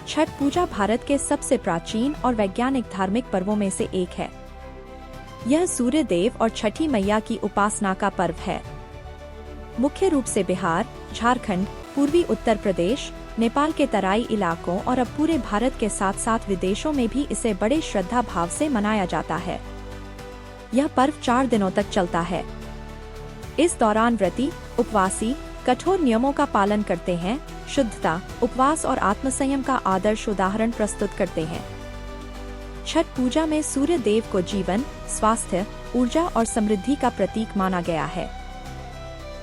छठ पूजा भारत के सबसे प्राचीन और वैज्ञानिक धार्मिक पर्वों में से एक है। यह सूर्य देव और छठी मैया की उपासना का पर्व है। मुख्य रूप से बिहार, झारखंड, पूर्वी उत्तर प्रदेश, नेपाल के तराई इलाकों और अब पूरे भारत के साथ साथ विदेशों में भी इसे बड़े श्रद्धा भाव से मनाया जाता है। यह पर्व 4 दिनों तक चलता है। इस दौरान व्रती, उपवासी कठोर नियमों का पालन करते हैं, शुद्धता, उपवास और आत्मसंयम का आदर्श उदाहरण प्रस्तुत करते हैं। छठ पूजा में सूर्य देव को जीवन, स्वास्थ्य, ऊर्जा और समृद्धि का प्रतीक माना गया है।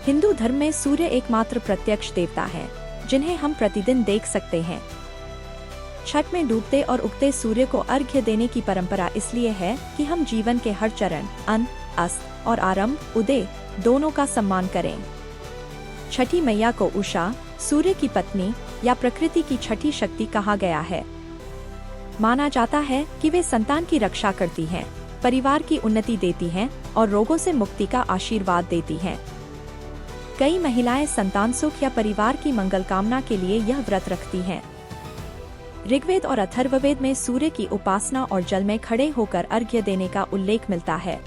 हिंदू धर्म में सूर्य एकमात्र प्रत्यक्ष देवता हैं, जिन्हें हम प्रतिदिन देख सकते हैं। छठ में डूबते और उगते सूर्य को अर्घ्य देने की परंपरा इसलिए है कि हम जीवन के हर चरण, अंत, अस्त और आरंभ, उदय दोनों का सम्मान करें। छठी मैया को उषा, सूर्य की पत्नी या प्रकृति की छठी शक्ति कहा गया है। माना जाता है कि वे संतान की रक्षा करती हैं, परिवार की उन्नति देती हैं और रोगों से मुक्ति का आशीर्वाद देती हैं। कई महिलाएं संतान सुख या परिवार की मंगल कामना के लिए यह व्रत रखती हैं। ऋग्वेद और अथर्ववेद में सूर्य की उपासना और जल में खड़े होकर अर्घ्य देने का उल्लेख मिलता है।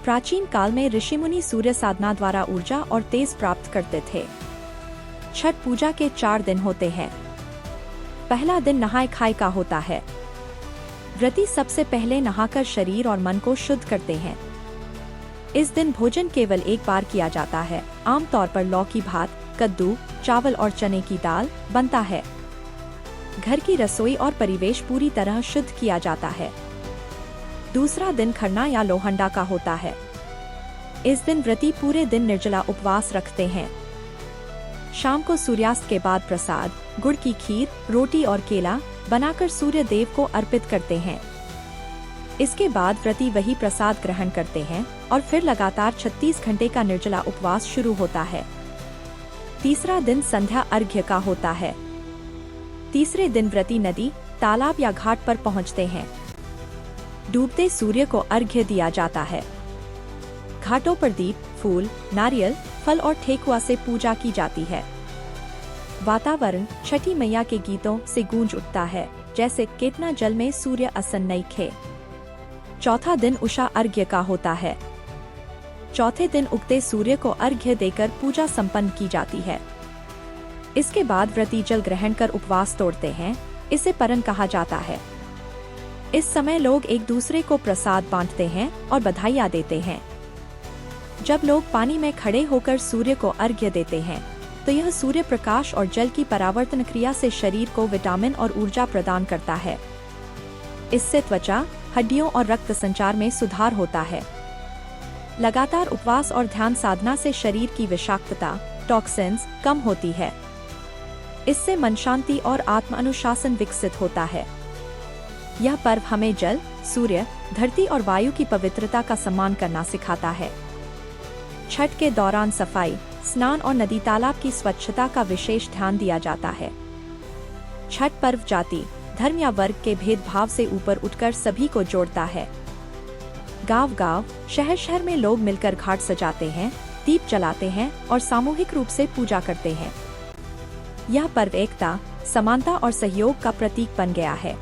प्राचीन काल में ऋषिमुनि सूर्य साधना द्वारा ऊर्जा और तेज प्राप्त करते थे। छठ पूजा के 4 दिन होते हैं। पहला दिन नहाय खाए का होता है। व्रती सबसे पहले नहाकर शरीर और मन को शुद्ध करते हैं। इस दिन भोजन केवल एक बार किया जाता है। आमतौर पर लौकी भात, कद्दू, चावल और चने की दाल बनता है। घर की रसोई और परिवेश पूरी तरह शुद्ध किया जाता है। दूसरा दिन खरना या लोहंडा का होता है। इस दिन व्रती पूरे दिन निर्जला उपवास रखते हैं। शाम को सूर्यास्त के बाद प्रसाद, गुड़ की खीर, रोटी और केला बनाकर सूर्य देव को अर्पित करते हैं। इसके बाद व्रती वही प्रसाद ग्रहण करते हैं और फिर लगातार 36 घंटे का निर्जला उपवास शुरू होता है। तीसरा दिन संध्या अर्घ्य का होता है। तीसरे दिन व्रती नदी, तालाब या घाट पर पहुंचते हैं। डूबते सूर्य को अर्घ्य दिया जाता है। घाटों पर दीप, फूल, नारियल, फल और ठेकुआ से पूजा की जाती है। वातावरण छठी मैया के गीतों से गूंज उठता है, जैसे केतना जल में सूर्य असन नइखे। चौथा दिन उषा अर्घ्य का होता है। चौथे दिन उगते सूर्य को अर्घ्य देकर पूजा संपन्न की जाती है। इसके बाद व्रती जल ग्रहण कर उपवास तोड़ते हैं। इसे परन कहा जाता है। इस समय लोग एक दूसरे को प्रसाद बांटते हैं और बधाइयाँ देते हैं। जब लोग पानी में खड़े होकर सूर्य को अर्घ्य देते हैं, तो यह सूर्य प्रकाश और जल की परावर्तन क्रिया से शरीर को विटामिन और ऊर्जा प्रदान करता है। इससे त्वचा, हड्डियों और रक्त संचार में सुधार होता है। लगातार उपवास और ध्यान साधना से शरीर की विषाक्तता, टॉक्सिन्स कम होती है। इससे मन शांति और आत्म अनुशासन विकसित होता है। यह पर्व हमें जल, सूर्य, धरती और वायु की पवित्रता का सम्मान करना सिखाता है। छठ के दौरान सफाई, स्नान और नदी तालाब की स्वच्छता का विशेष ध्यान दिया जाता है। छठ पर्व जाति, धर्म या वर्ग के भेदभाव से ऊपर उठकर सभी को जोड़ता है। गांव-गांव, शहर-शहर में लोग मिलकर घाट सजाते हैं, दीप जलाते हैं और सामूहिक रूप से पूजा करते हैं। यह पर्व एकता, समानता और सहयोग का प्रतीक बन गया है।